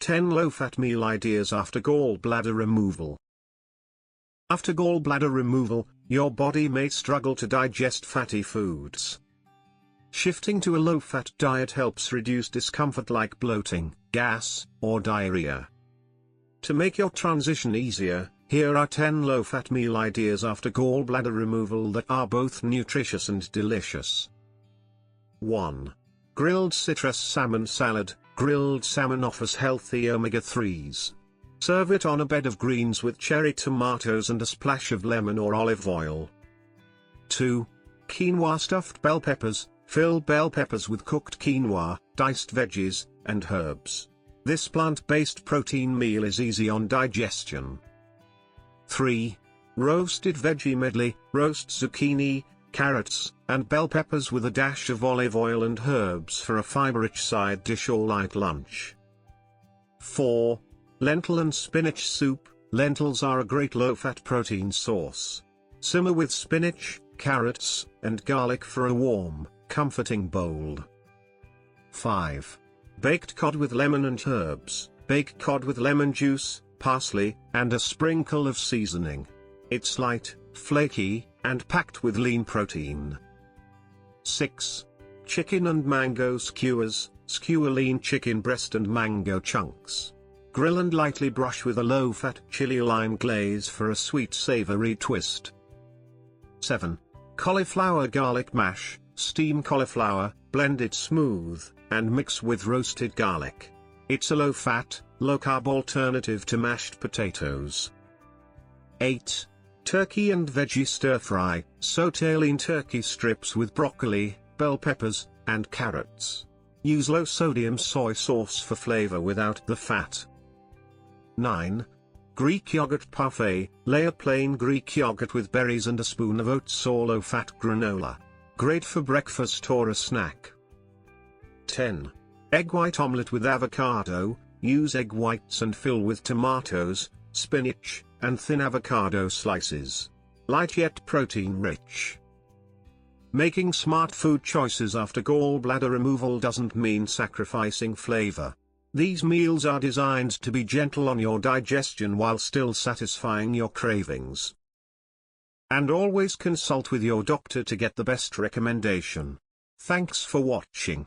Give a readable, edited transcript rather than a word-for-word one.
10 low-fat meal ideas after gallbladder removal. After gallbladder removal, your body may struggle to digest fatty foods. Shifting to a low-fat diet helps reduce discomfort like bloating, gas, or diarrhea. To make your transition easier, here are 10 low-fat meal ideas after gallbladder removal that are both nutritious and delicious. 1. Grilled citrus salmon salad. Grilled salmon offers healthy omega-3s. Serve it on a bed of greens with cherry tomatoes and a splash of lemon or olive oil. 2. Quinoa stuffed bell peppers. Fill bell peppers with cooked quinoa, diced veggies, and herbs. This plant-based protein meal is easy on digestion. 3. Roasted veggie medley. Roast zucchini, carrots, and bell peppers with a dash of olive oil and herbs for a fiber-rich side dish or light lunch. 4. Lentil and spinach soup. Lentils are a great low-fat protein source. Simmer with spinach, carrots, and garlic for a warm, comforting bowl. 5. Baked cod with lemon and herbs. Bake cod with lemon juice, parsley, and a sprinkle of seasoning. It's light, flaky, and packed with lean protein. 6. Chicken and mango skewers. Skewer lean chicken breast and mango chunks. Grill and lightly brush with a low-fat chili lime glaze for a sweet savory twist. 7. Cauliflower garlic mash. Steam cauliflower, blend it smooth, and mix with roasted garlic. It's a low-fat, low-carb alternative to mashed potatoes. 8. Turkey and veggie stir-fry. Sauté lean turkey strips with broccoli, bell peppers, and carrots. Use low-sodium soy sauce for flavor without the fat. 9. Greek yogurt parfait. Layer plain Greek yogurt with berries and a spoon of oats or low-fat granola. Great for breakfast or a snack. 10. Egg white omelette with avocado. Use egg whites and fill with tomatoes, spinach, and thin avocado slices. Light yet protein-rich. Making smart food choices after gallbladder removal doesn't mean sacrificing flavor. These meals are designed to be gentle on your digestion while still satisfying your cravings. And always consult with your doctor to get the best recommendation. Thanks for watching.